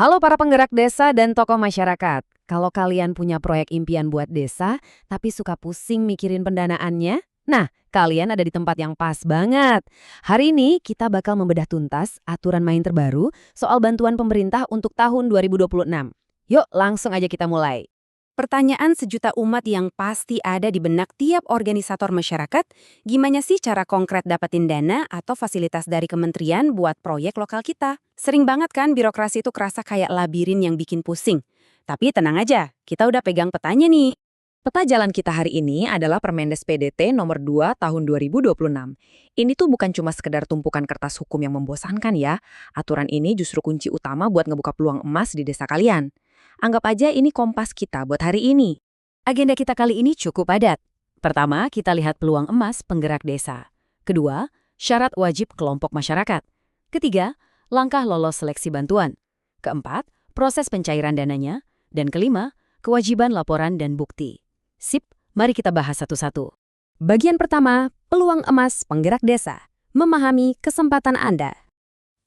Halo para penggerak desa dan tokoh masyarakat. Kalau kalian punya proyek impian buat desa, tapi suka pusing mikirin pendanaannya, nah, kalian ada di tempat yang pas banget. Hari ini kita bakal membedah tuntas aturan main terbaru soal bantuan pemerintah untuk tahun 2026. Yuk, langsung aja kita mulai. Pertanyaan sejuta umat yang pasti ada di benak tiap organisator masyarakat, gimana sih cara konkret dapetin dana atau fasilitas dari kementerian buat proyek lokal kita? Sering banget kan birokrasi itu kerasa kayak labirin yang bikin pusing. Tapi tenang aja, kita udah pegang petanya nih. Peta jalan kita hari ini adalah Permendes PDT nomor 2 tahun 2026. Ini tuh bukan cuma sekedar tumpukan kertas hukum yang membosankan ya. Aturan ini justru kunci utama buat ngebuka peluang emas di desa kalian. Anggap aja ini kompas kita buat hari ini. Agenda kita kali ini cukup padat. Pertama, kita lihat peluang emas penggerak desa. Kedua, syarat wajib kelompok masyarakat. Ketiga, langkah lolos seleksi bantuan. Keempat, proses pencairan dananya. Dan kelima, kewajiban laporan dan bukti. Sip, mari kita bahas satu-satu. Bagian pertama, peluang emas penggerak desa. Memahami kesempatan Anda.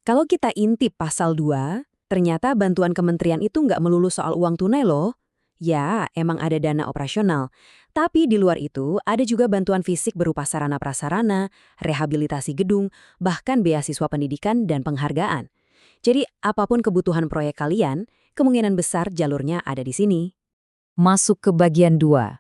Kalau kita intip pasal 2, ternyata bantuan kementerian itu nggak melulu soal uang tunai loh. Ya, emang ada dana operasional. Tapi di luar itu, ada juga bantuan fisik berupa sarana-prasarana, rehabilitasi gedung, bahkan beasiswa pendidikan dan penghargaan. Jadi, apapun kebutuhan proyek kalian, kemungkinan besar jalurnya ada di sini. Masuk ke bagian 2.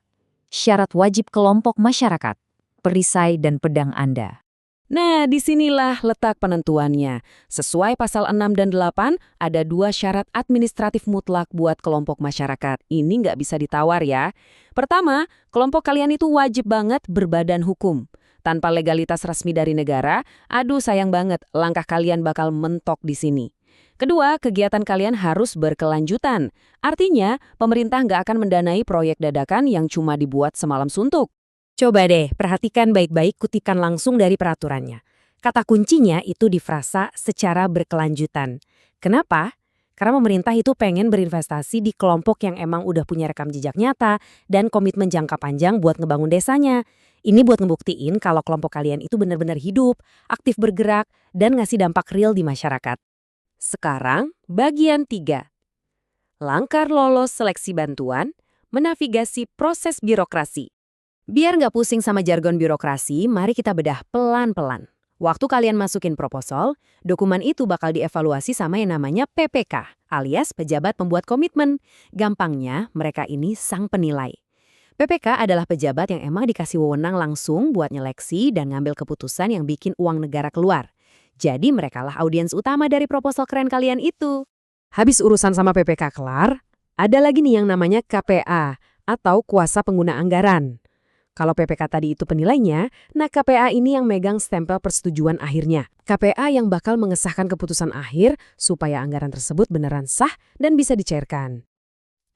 Syarat wajib kelompok masyarakat, perisai dan pedang Anda. Nah, disinilah letak penentuannya. Sesuai pasal 6 dan 8, ada 2 syarat administratif mutlak buat kelompok masyarakat. Ini nggak bisa ditawar ya. Pertama, kelompok kalian itu wajib banget berbadan hukum. Tanpa legalitas resmi dari negara, aduh sayang banget, langkah kalian bakal mentok di sini. Kedua, kegiatan kalian harus berkelanjutan. Artinya, pemerintah nggak akan mendanai proyek dadakan yang cuma dibuat semalam suntuk. Coba deh, perhatikan baik-baik kutikan langsung dari peraturannya. Kata kuncinya itu di frasa secara berkelanjutan. Kenapa? Karena pemerintah itu pengen berinvestasi di kelompok yang emang udah punya rekam jejak nyata dan komitmen jangka panjang buat ngebangun desanya. Ini buat ngebuktiin kalau kelompok kalian itu benar-benar hidup, aktif bergerak, dan ngasih dampak real di masyarakat. Sekarang, bagian 3. Langkah lolos seleksi bantuan, menavigasi proses birokrasi. Biar nggak pusing sama jargon birokrasi, mari kita bedah pelan-pelan. Waktu kalian masukin proposal, dokumen itu bakal dievaluasi sama yang namanya PPK, alias pejabat pembuat komitmen. Gampangnya, mereka ini sang penilai. PPK adalah pejabat yang emang dikasih wewenang langsung buat nyeleksi dan ngambil keputusan yang bikin uang negara keluar. Jadi merekalah audiens utama dari proposal keren kalian itu. Habis urusan sama PPK kelar, ada lagi nih yang namanya KPA atau kuasa pengguna anggaran. Kalau PPK tadi itu penilainya, nah KPA ini yang megang stempel persetujuan akhirnya. KPA yang bakal mengesahkan keputusan akhir supaya anggaran tersebut beneran sah dan bisa dicairkan.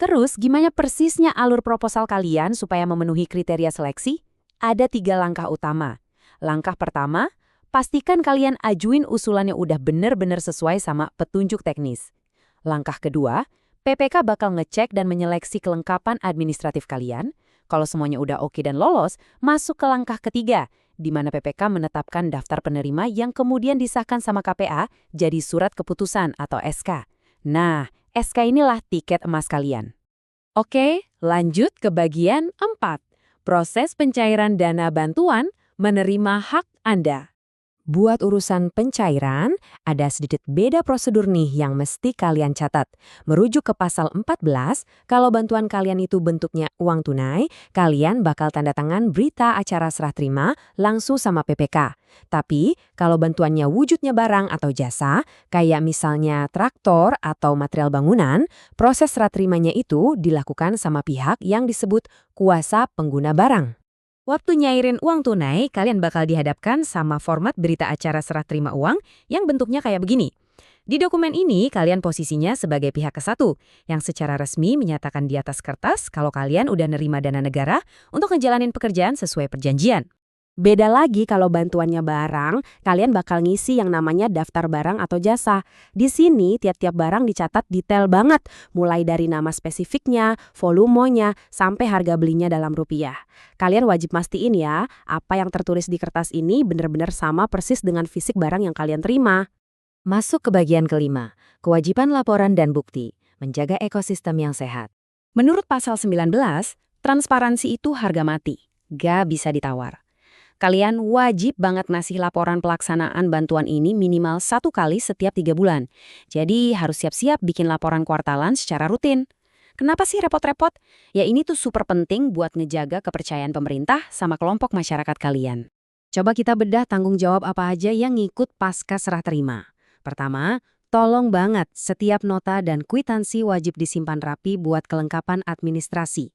Terus gimana persisnya alur proposal kalian supaya memenuhi kriteria seleksi? Ada 3 langkah utama. Langkah pertama, pastikan kalian ajuin usulannya udah bener-bener sesuai sama petunjuk teknis. Langkah kedua, PPK bakal ngecek dan menyeleksi kelengkapan administratif kalian. Kalau semuanya udah oke dan lolos, masuk ke langkah ketiga, di mana PPK menetapkan daftar penerima yang kemudian disahkan sama KPA jadi surat keputusan atau SK. Nah, SK inilah tiket emas kalian. Oke, lanjut ke bagian 4. Proses pencairan dana bantuan menerima hak Anda. Buat urusan pencairan, ada sedikit beda prosedur nih yang mesti kalian catat. Merujuk ke pasal 14, kalau bantuan kalian itu bentuknya uang tunai, kalian bakal tanda tangan berita acara serah terima langsung sama PPK. Tapi, kalau bantuannya wujudnya barang atau jasa, kayak misalnya traktor atau material bangunan, proses serah terimanya itu dilakukan sama pihak yang disebut kuasa pengguna barang. Waktu nyairin uang tunai, kalian bakal dihadapkan sama format berita acara serah terima uang yang bentuknya kayak begini. Di dokumen ini, kalian posisinya sebagai pihak ke-1 yang secara resmi menyatakan di atas kertas kalau kalian udah nerima dana negara untuk ngejalanin pekerjaan sesuai perjanjian. Beda lagi kalau bantuannya barang, kalian bakal ngisi yang namanya daftar barang atau jasa. Di sini tiap-tiap barang dicatat detail banget, mulai dari nama spesifiknya, volumenya, sampai harga belinya dalam rupiah. Kalian wajib mastiin ya, apa yang tertulis di kertas ini benar-benar sama persis dengan fisik barang yang kalian terima. Masuk ke bagian kelima, kewajiban laporan dan bukti, menjaga ekosistem yang sehat. Menurut pasal 19, transparansi itu harga mati, gak bisa ditawar. Kalian wajib banget ngasih laporan pelaksanaan bantuan ini minimal 1 kali setiap 3 bulan. Jadi harus siap-siap bikin laporan kuartalan secara rutin. Kenapa sih repot-repot? Ya ini tuh super penting buat ngejaga kepercayaan pemerintah sama kelompok masyarakat kalian. Coba kita bedah tanggung jawab apa aja yang ngikut pasca serah terima. Pertama, tolong banget setiap nota dan kwitansi wajib disimpan rapi buat kelengkapan administrasi.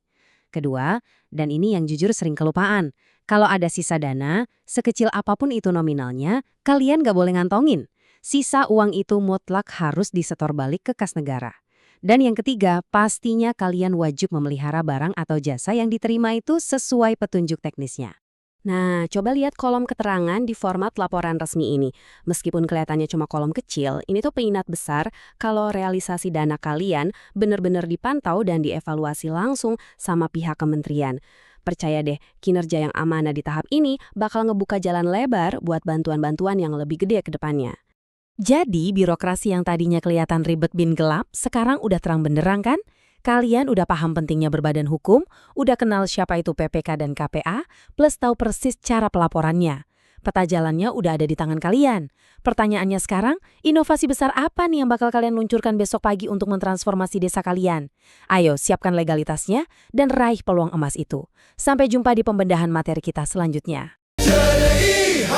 Kedua, dan ini yang jujur sering kelupaan, kalau ada sisa dana, sekecil apapun itu nominalnya, kalian gak boleh ngantongin. Sisa uang itu mutlak harus disetor balik ke kas negara. Dan yang ketiga, pastinya kalian wajib memelihara barang atau jasa yang diterima itu sesuai petunjuk teknisnya. Nah, coba lihat kolom keterangan di format laporan resmi ini. Meskipun kelihatannya cuma kolom kecil, ini tuh pengingat besar kalau realisasi dana kalian benar-benar dipantau dan dievaluasi langsung sama pihak kementerian. Percaya deh, kinerja yang amanah di tahap ini bakal ngebuka jalan lebar buat bantuan-bantuan yang lebih gede ke depannya. Jadi, birokrasi yang tadinya kelihatan ribet bin gelap, sekarang udah terang benderang kan? Kalian udah paham pentingnya berbadan hukum, udah kenal siapa itu PPK dan KPA, plus tahu persis cara pelaporannya. Peta jalannya udah ada di tangan kalian. Pertanyaannya sekarang, inovasi besar apa nih yang bakal kalian luncurkan besok pagi untuk mentransformasi desa kalian? Ayo, siapkan legalitasnya dan raih peluang emas itu. Sampai jumpa di pembedahan materi kita selanjutnya. JDIH,